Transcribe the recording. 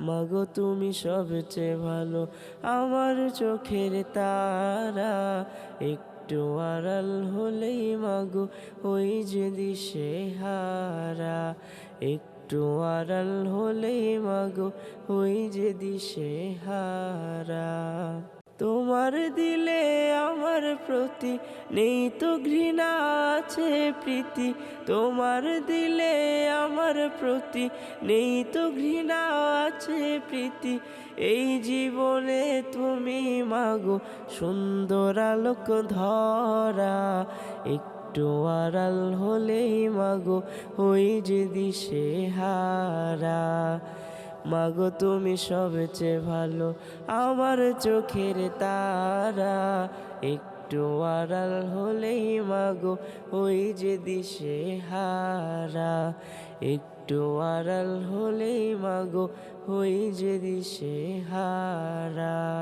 মাগো তুমি সবচেয়ে ভালো, আমার চোখের তারা। একটু আড়াল হলেই মাগো ওই যে দিশেহারা। একটু আড়াল হলেই মাগো ওই যে দিশেহারা। তোমার দিলে আমার প্রতি নেই তো ঘৃণা, আছে প্রীতি। তোমার দিলে আমার প্রতি নেই তো ঘৃণা, আছে প্রীতি। এই জীবনে তুমি মাগো সুন্দর আলোক ধরা। একটু আড়াল হলেই মাগো ওই যে দিশেহারা। মাগো তুমি সবচেয়ে ভালো, আমার চোখের তারা। একটু আড়াল হলেই মাগো ওই যে দিশেহারা। একটু আড়াল হলেই মাগো ওই যে দিশেহারা।